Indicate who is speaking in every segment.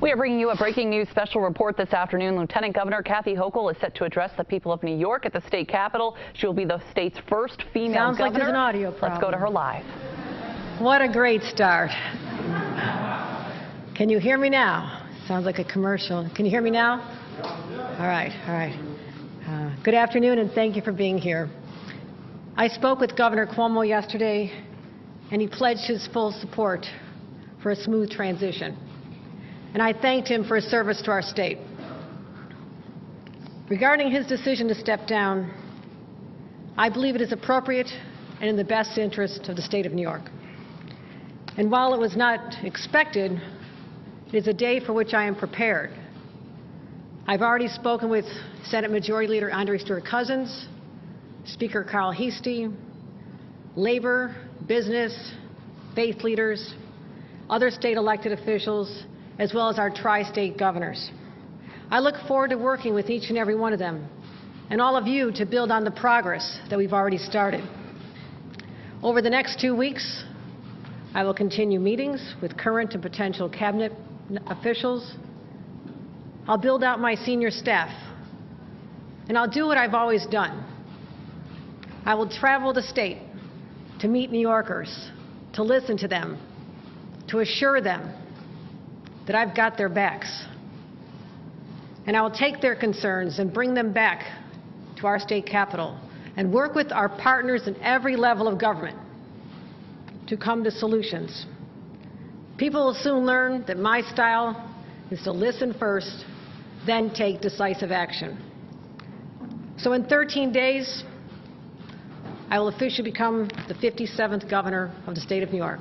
Speaker 1: We are bringing you a breaking news special report this afternoon. Lieutenant Governor Kathy Hochul is set to address the people of New York at the state capitol. She will be the state's first female
Speaker 2: governor.
Speaker 1: Sounds like
Speaker 2: there's an audio problem.
Speaker 1: Let's go to her live.
Speaker 2: What a great start. Can you hear me now? Sounds like a commercial. Can you hear me now? All right, all right. Good afternoon, and thank you for being here. I spoke with Governor Cuomo yesterday, and he pledged his full support for a smooth transition. And I thanked him for his service to our state. Regarding his decision to step down, I believe it is appropriate and in the best interest of the state of New York. And while it was not expected, it is a day for which I am prepared. I've already spoken with Senate Majority Leader Andre Stewart-Cousins, Speaker Carl Heastie, labor, business, faith leaders, other state elected officials, as well as our tri-state governors. I look forward to working with each and every one of them and all of you to build on the progress that we've already started. Over the next 2 weeks, I will continue meetings with current and potential cabinet officials. I'll build out my senior staff, and I'll do what I've always done. I will travel the state to meet New Yorkers, to listen to them, to assure them that I've got their backs. And I will take their concerns and bring them back to our state capitol and work with our partners in every level of government to come to solutions. People will soon learn that my style is to listen first, then take decisive action. So in 13 days, I will officially become the 57th governor of the state of New York.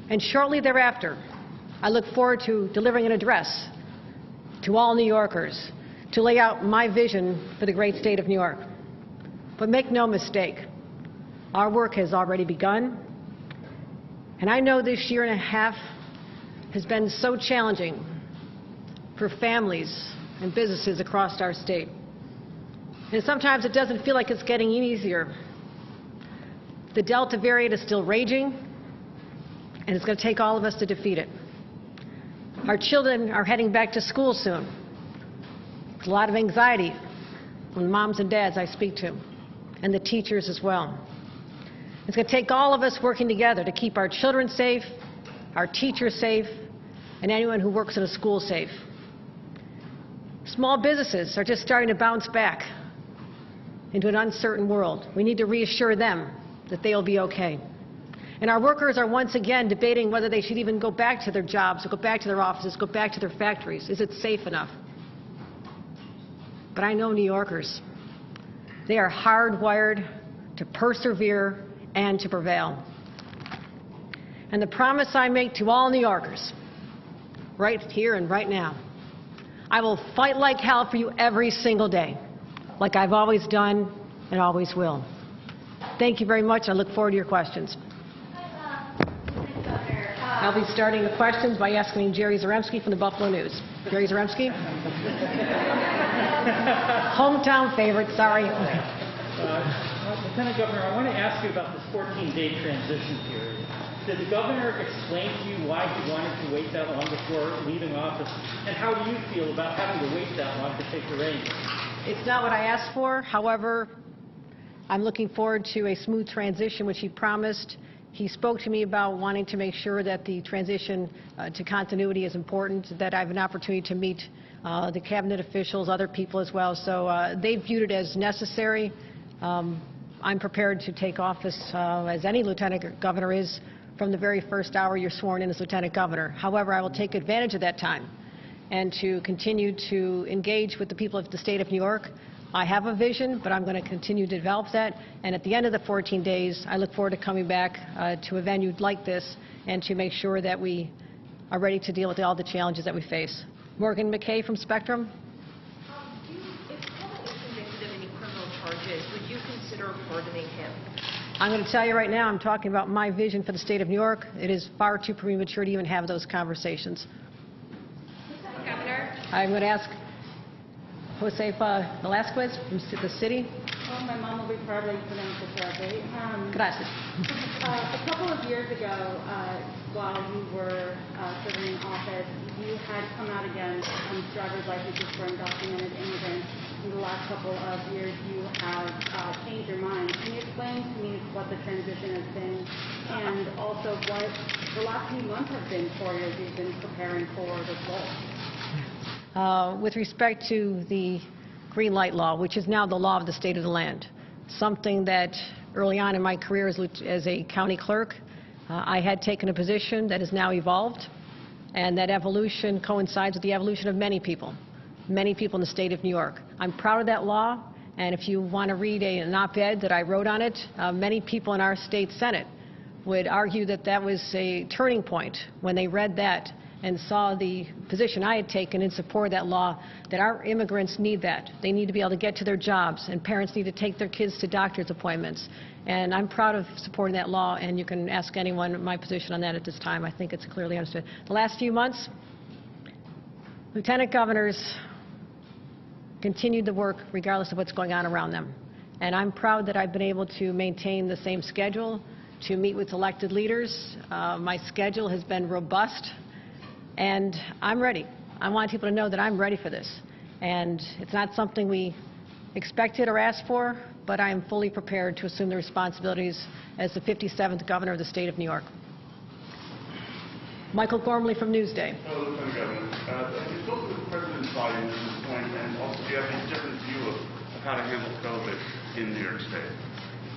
Speaker 2: And shortly thereafter, I look forward to delivering an address to all New Yorkers to lay out my vision for the great state of New York. But make no mistake, our work has already begun. And I know this year and a half has been so challenging for families and businesses across our state. And sometimes it doesn't feel like it's getting easier. The Delta variant is still raging, and it's going to take all of us to defeat it. Our children are heading back to school soon. There's a lot of anxiety from the moms and dads I speak to, and the teachers as well. It's going to take all of us working together to keep our children safe, our teachers safe, and anyone who works in a school safe. Small businesses are just starting to bounce back into an uncertain world. We need to reassure them that they will be okay. And our workers are once again debating whether they should even go back to their jobs, or go back to their offices, go back to their factories. Is it safe enough? But I know New Yorkers. They are hardwired to persevere and to prevail. And the promise I make to all New Yorkers, right here and right now, I will fight like hell for you every single day, like I've always done and always will. Thank you very much. I look forward to your questions. I'll be starting the questions by asking Jerry Zaremski from the Buffalo News. Jerry Zaremski? Hometown favorite, sorry.
Speaker 3: Lieutenant Governor, I want to ask you about this 14-day transition period. Did the governor explain to you why he wanted to wait that long before leaving office? And how do you feel about having to wait that long to take the reins?
Speaker 2: It's not what I asked for. However, I'm looking forward to a smooth transition, which he promised. He spoke to me about wanting to make sure that the transition to continuity is important, that I have an opportunity to meet the cabinet officials, other people as well. So they viewed it as necessary. I'm prepared to take office, as any lieutenant governor is, from the very first hour you're sworn in as lieutenant governor. However, I will take advantage of that time and to continue to engage with the people of the state of New York. I have a vision, but I'm going to continue to develop that. And at the end of the 14 days, I look forward to coming back to a venue like this and to make sure that we are ready to deal with all the challenges that we face. Morgan McKay from Spectrum.
Speaker 4: If Cuomo is convicted of any criminal charges, would you consider pardoning him?
Speaker 2: I'm going to tell you right now, I'm talking about my vision for the state of New York. It is far too premature to even have those conversations.
Speaker 4: Governor?
Speaker 2: I'm going to ask Josefa Velasquez from the city.
Speaker 5: Well, my mom will be probably pronounced correctly.
Speaker 2: Gracias.
Speaker 5: A couple of years ago, while you were serving in office, you had come out against driver's licenses for undocumented immigrants. In the last couple of years, you have changed your mind. Can you explain to me what the transition has been, and also what the last few months have been for you as you've been preparing for this role?
Speaker 2: With respect to the green light law, which is now the law of the state of the land, something that early on in my career as a county clerk, I had taken a position that has now evolved, and that evolution coincides with the evolution of many people in the state of New York. I'm proud of that law, and if you want to read an op-ed that I wrote on it, many people in our state Senate would argue that that was a turning point when they read that and saw the position I had taken in support of that law, that our immigrants need that. They need to be able to get to their jobs, and parents need to take their kids to doctor's appointments. And I'm proud of supporting that law, and you can ask anyone my position on that at this time. I think it's clearly understood. The last few months, lieutenant governors continued the work regardless of what's going on around them. And I'm proud that I've been able to maintain the same schedule, to meet with elected leaders. My schedule has been robust, and I'm ready. I want people to know that I'm ready for this. And it's not something we expected or asked for, but I am fully prepared to assume the responsibilities as the 57th governor of the state of New York. Michael Gormley from Newsday.
Speaker 6: Hello, Lieutenant Governor. Have you spoken with President Biden at this point, and also do you have any different view of how to handle COVID in New York State?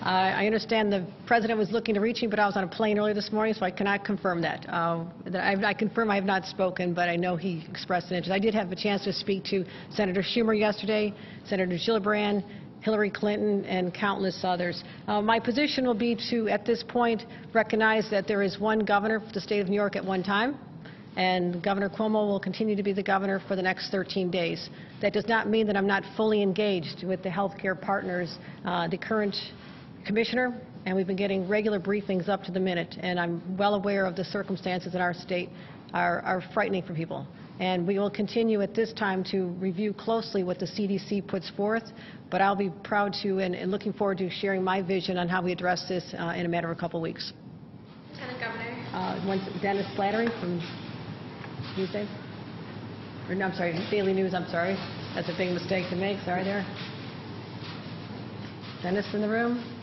Speaker 2: I understand the president was looking to reach me, but I was on a plane early this morning, so I cannot confirm that. I confirm I have not spoken, but I know he expressed an interest. I did have a chance to speak to Senator Schumer yesterday, Senator Gillibrand, Hillary Clinton, and countless others. My position will be to, at this point, recognize that there is one governor for the state of New York at one time, and Governor Cuomo will continue to be the governor for the next 13 days. That does not mean that I'm not fully engaged with the healthcare partners, the current commissioner, and we've been getting regular briefings up to the minute, and I'm well aware of the circumstances in our state are frightening for people. And we will continue at this time to review closely what the CDC puts forth, but I'll be proud to and looking forward to sharing my vision on how we address this in a matter of a couple weeks.
Speaker 4: Lieutenant Governor.
Speaker 2: Dennis Slattery from Newsday. Or, no, I'm sorry, Daily News, I'm sorry. That's a big mistake to make. Sorry there. Dennis in the room?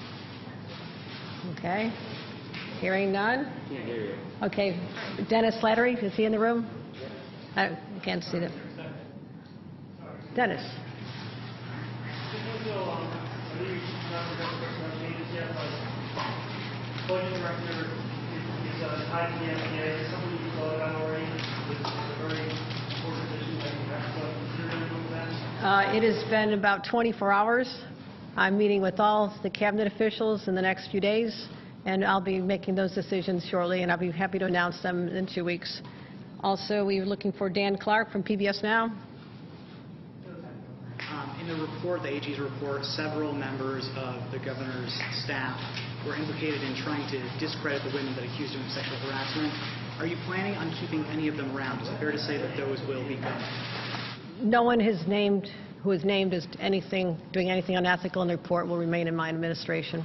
Speaker 2: Okay. Hearing none?
Speaker 3: Can't hear you.
Speaker 2: Okay. Dennis Slattery, is he in the room? I can't see that. Dennis. It has been about 24 hours. I'm meeting with all the cabinet officials in the next few days, and I'll be making those decisions shortly, and I'll be happy to announce them in 2 weeks. Also, we are looking for Dan Clark from PBS Now.
Speaker 7: In the report, the AG's report, several members of the governor's staff were implicated in trying to discredit the women that accused him of sexual harassment. Are you planning on keeping any of them around? Is it fair to say that those will be gone?
Speaker 2: No one who is named as doing anything unethical in the report will remain in my administration.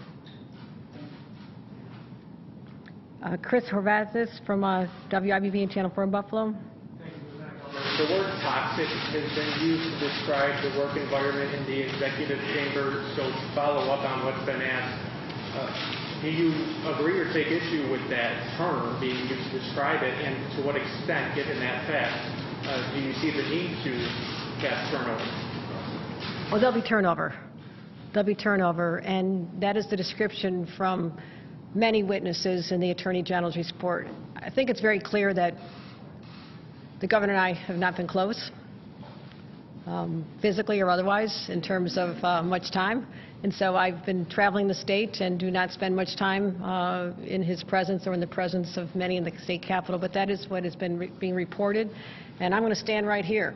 Speaker 2: Chris Horvathis from WIBB and Channel 4 in Buffalo.
Speaker 8: The word toxic has been used to describe the work environment in the executive chamber, so to follow up on what's been asked, do you agree or take issue with that term being used to describe it, and to what extent, given that fact, do you see the need to cast turnover?
Speaker 2: Well, there'll be turnover. There'll be turnover, and that is the description from many witnesses in the Attorney General's report. I think it's very clear that the governor and I have not been close, physically or otherwise, in terms of much time. And so I've been traveling the state and do not spend much time in his presence or in the presence of many in the state capitol. But that is what has been being reported. And I'm going to stand right here.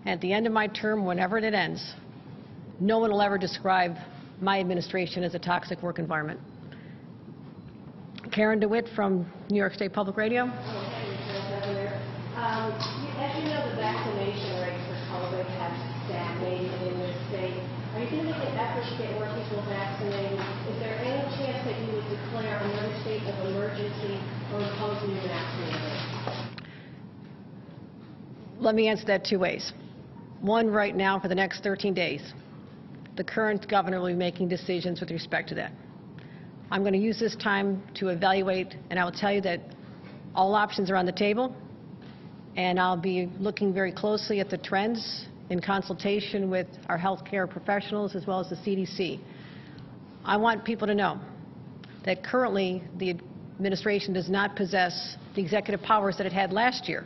Speaker 2: At the end of my term, whenever it ends, no one will ever describe my administration as a toxic work environment. Karen DeWitt from New York State Public Radio.
Speaker 9: As you know, the vaccination rates for COVID have stagnated in this state. Are you going to make an effort to get more people vaccinated? Is there any chance that you would declare another state of emergency or impose new vaccination rates?
Speaker 2: Let me answer that two ways. One, right now, for the next 13 days, the current governor will be making decisions with respect to that. I'm going to use this time to evaluate, and I will tell you that all options are on the table, and I'll be looking very closely at the trends in consultation with our healthcare professionals as well as the CDC. I want people to know that currently the administration does not possess the executive powers that it had last year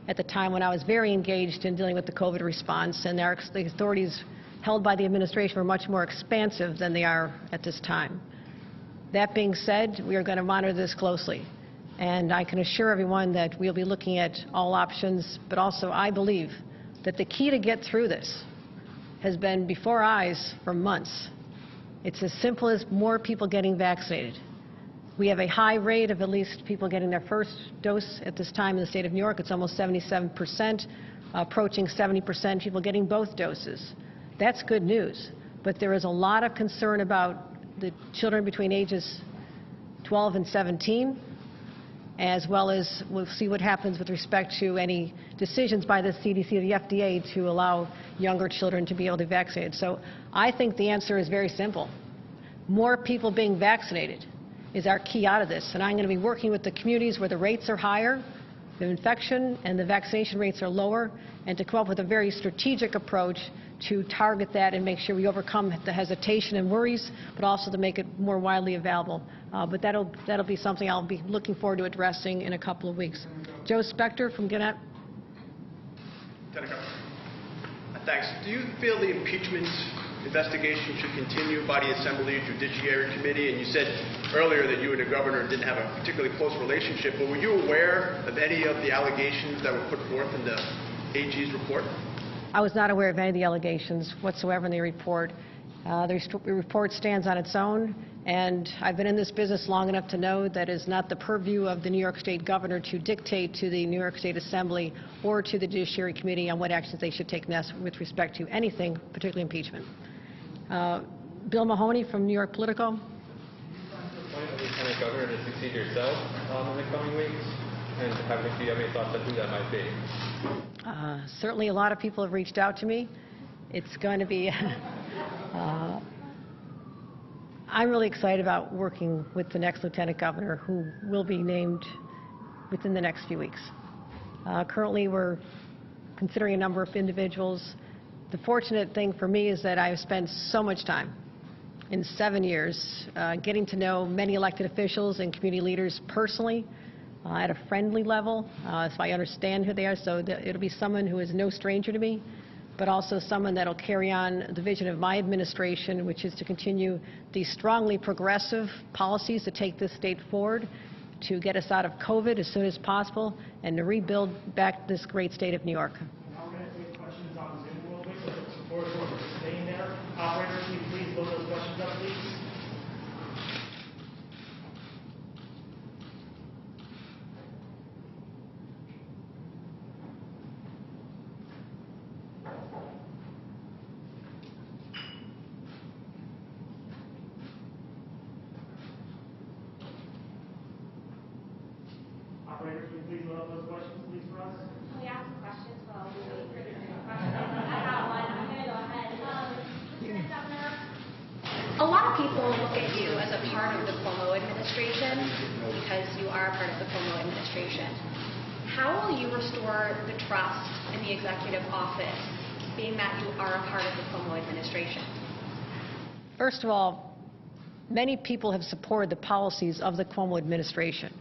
Speaker 2: at the time when I was very engaged in dealing with the COVID response, and the authorities held by the administration were much more expansive than they are at this time. That being said, we are going to monitor this closely, and I can assure everyone that we'll be looking at all options, but also I believe that the key to get through this has been before our eyes for months. It's as simple as more people getting vaccinated. We have a high rate of at least people getting their first dose at this time in the state of New York. It's almost 77%, approaching 70% people getting both doses. That's good news, but there is a lot of concern about the children between ages 12 and 17, as well as we'll see what happens with respect to any decisions by the CDC or the FDA to allow younger children to be able to be vaccinated. So I think the answer is very simple. More people being vaccinated is our key out of this, and I'm going to be working with the communities where the rates are higher, the infection and the vaccination rates are lower, and to come up with a very strategic approach to target that and make sure we overcome the hesitation and worries, but also to make it more widely available. But that'll be something I'll be looking forward to addressing in a couple of weeks. Joe Spector from Gannett.
Speaker 10: Thanks. Do you feel the impeachment investigation should continue by the Assembly Judiciary Committee? And you said earlier that you and the governor didn't have a particularly close relationship, but were you aware of any of the allegations that were put forth in the AG's report?
Speaker 2: I was not aware of any of the allegations whatsoever in the report. The report stands on its own, and I've been in this business long enough to know that it is not the purview of the New York State governor to dictate to the New York State Assembly or to the Judiciary Committee on what actions they should take next with respect to anything, particularly impeachment. Bill Mahoney from New York Politico.
Speaker 8: Appoint a lieutenant governor to succeed yourself in the coming weeks, and do you have any thoughts on who that might be?
Speaker 2: Certainly a lot of people have reached out to me. It's going to be, I'm really excited about working with the next lieutenant governor who will be named within the next few weeks. Currently we're considering a number of individuals. The fortunate thing for me is that I have spent so much time in 7 years getting to know many elected officials and community leaders personally, at a friendly level, so I understand who they are. So it'll be someone who is no stranger to me, but also someone that will carry on the vision of my administration, which is to continue these strongly progressive policies to take this state forward, to get us out of COVID as soon as possible, and to rebuild back this great state of New York.
Speaker 3: Now we're going to take questions on Zoom real quick, so the supporters are staying there. Operator, can you please load those questions up, please? Operator, can you please load up those questions, please, for us?
Speaker 9: Can we ask questions while we wait for the questions? I got one. I'm going to go ahead. Lieutenant Governor, a lot of people look at you as a part of the Cuomo administration because you are a part of the Cuomo administration. How will you restore the trust in the executive office, being that you are a part of the Cuomo administration?
Speaker 2: First of all, many people have supported the policies of the Cuomo administration.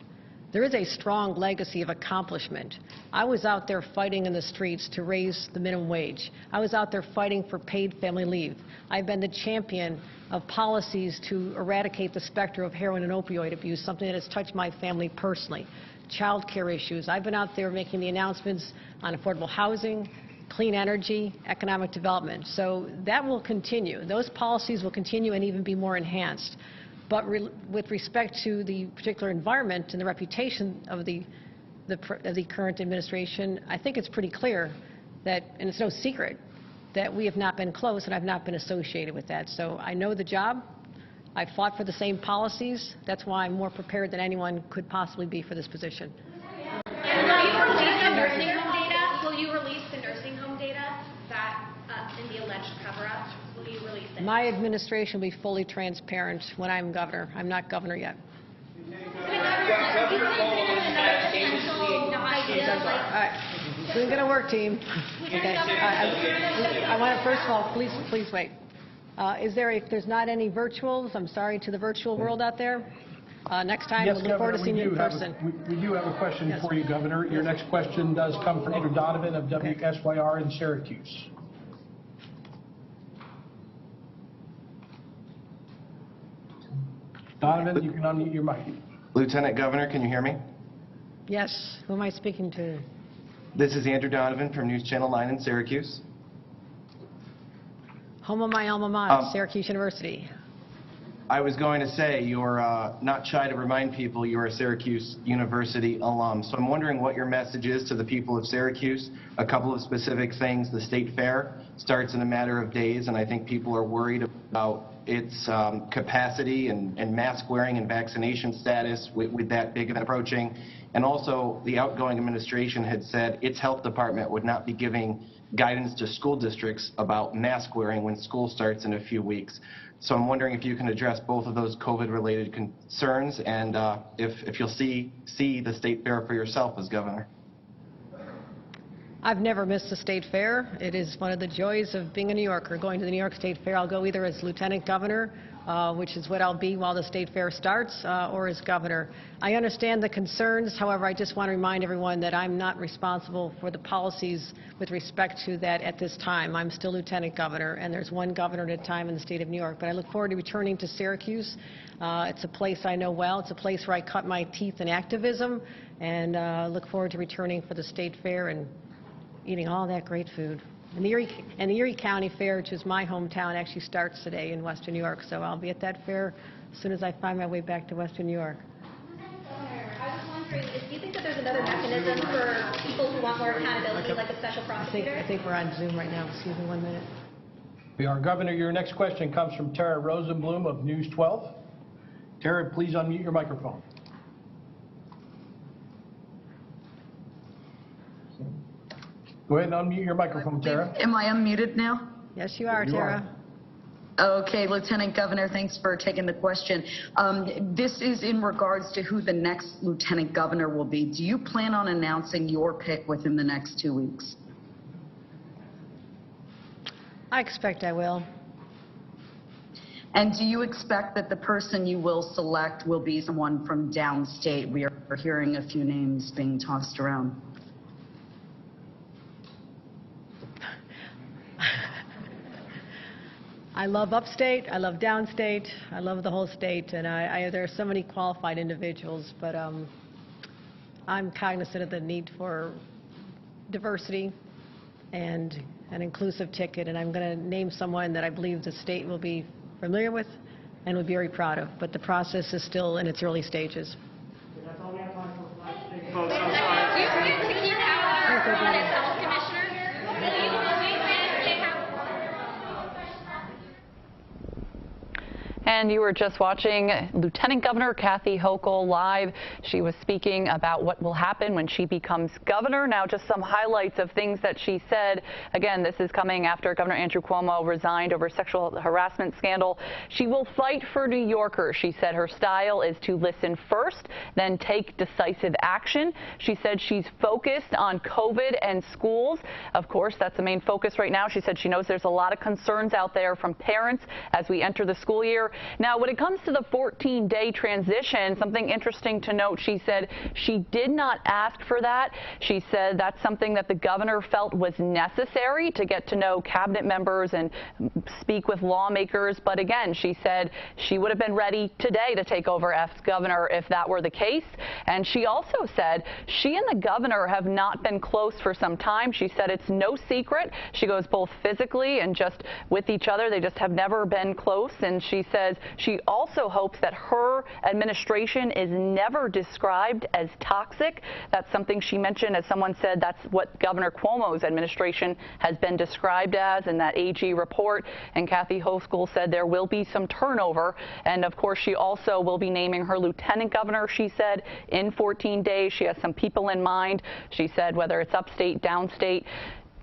Speaker 2: There is a strong legacy of accomplishment. I was out there fighting in the streets to raise the minimum wage. I was out there fighting for paid family leave. I've been the champion of policies to eradicate the specter of heroin and opioid abuse, something that has touched my family personally. Child care issues. I've been out there making the announcements on affordable housing, clean energy, economic development. So that will continue. Those policies will continue and even be more enhanced. But with respect to the particular environment and the reputation of the current administration, I think it's pretty clear that, and it's no secret, that we have not been close and I've not been associated with that. So I know the job. I fought for the same policies. That's why I'm more prepared than anyone could possibly be for this position.
Speaker 4: And will you release the nursing home data? Will you release
Speaker 9: in the alleged cover-up? Will you release it?
Speaker 2: My administration will be fully transparent when I'm governor. I'm not governor yet. All right. This is going to work, team. Okay. I want to, first of all, please wait. If there's not any virtuals, I'm sorry to the virtual world out there. Next time,
Speaker 11: Yes,
Speaker 2: we'll look forward to seeing you in person.
Speaker 11: We do have a question for you, Governor. Your next question does come from Andrew Donovan of WSYR in Syracuse. Donovan, you can unmute your mic.
Speaker 12: Lieutenant Governor, can you hear me?
Speaker 2: Yes. Who am I speaking to?
Speaker 12: This is Andrew Donovan from Newschannel 9 in Syracuse.
Speaker 2: Home of my alma mater, Syracuse University.
Speaker 12: I was going to say, you're not shy to remind people you're a Syracuse University alum. So I'm wondering what your message is to the people of Syracuse. A couple of specific things. The state fair starts in a matter of days, and I think people are worried about its capacity and mask wearing and vaccination status with that big event approaching. And also, the outgoing administration had said its health department would not be giving guidance to school districts about mask wearing when school starts in a few weeks. So I'm wondering if you can address both of those COVID-related concerns and if you'll see the state fair for yourself as governor.
Speaker 2: I've never missed the state fair. It is one of the joys of being a New Yorker. Going to the New York State Fair, I'll go either as lieutenant governor, which is what I'll be while the state fair starts, or as governor. I understand the concerns. However, I just want to remind everyone that I'm not responsible for the policies with respect to that at this time. I'm still lieutenant governor, and there's one governor at a time in the state of New York. But I look forward to returning to Syracuse. It's a place I know well. It's a place where I cut my teeth in activism, and look forward to returning for the state fair and eating all that great food. And the Erie County Fair, which is my hometown, actually starts today in Western New York. So I'll be at that fair as soon as I find my way back to Western New York.
Speaker 9: I was wondering, do you think that there's another mechanism for people who want more accountability, like a special prosecutor?
Speaker 2: I think we're on Zoom right now. Excuse me 1 minute.
Speaker 11: We are, Governor. Your next question comes from Tara Rosenblum of News 12. Tara, please unmute your microphone. Go ahead and unmute your microphone, Tara.
Speaker 13: Am I unmuted now?
Speaker 2: Yes, you are, Tara.
Speaker 13: Okay, Lieutenant Governor, thanks for taking the question. This is in regards to who the next Lieutenant Governor will be. Do you plan on announcing your pick within the next 2 weeks?
Speaker 2: I expect I will.
Speaker 13: And do you expect that the person you will select will be someone from downstate? We are hearing a few names being tossed around.
Speaker 2: I love upstate, I love downstate, I love the whole state, and there are so many qualified individuals, but I'm cognizant of the need for diversity and an inclusive ticket, and I'm going to name someone that I believe the state will be familiar with and will be very proud of, but the process is still in its early stages.
Speaker 7: That's all we have time for.
Speaker 9: Folks, I'm sorry. To keep out our health commissioner,
Speaker 1: And you were just watching Lieutenant Governor Kathy Hochul live. She was speaking about what will happen when she becomes governor. Now, just some highlights of things that she said. Again, this is coming after Governor Andrew Cuomo resigned over sexual harassment scandal. She will fight for New Yorkers. She said her style is to listen first, then take decisive action. She said she's focused on COVID and schools. Of course, that's the main focus right now. She said she knows there's a lot of concerns out there from parents as we enter the school year. Now, when it comes to the 14-day transition, something interesting to note, she said she did not ask for that. She said that's something that the governor felt was necessary to get to know cabinet members and speak with lawmakers. But again, she said she would have been ready today to take over as governor if that were the case. And she also said she and the governor have not been close for some time. She said it's no secret. She goes both physically and just with each other. They just have never been close. And she says she also hopes that her administration is never described as toxic. That's something she mentioned. As someone said, that's what Governor Cuomo's administration has been described as in that AG report. And Kathy Hochul said there will be some turnover. And of course, she also will be naming her lieutenant governor, she said, in 14 days. She has some people in mind. She said whether it's upstate, downstate.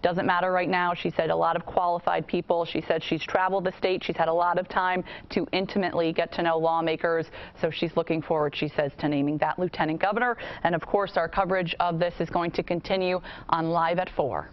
Speaker 1: doesn't matter right now. She said a lot of qualified people. She said she's traveled the state. She's had a lot of time to intimately get to know lawmakers. So she's looking forward, she says, to naming that lieutenant governor. And of course, our coverage of this is going to continue on Live at 4.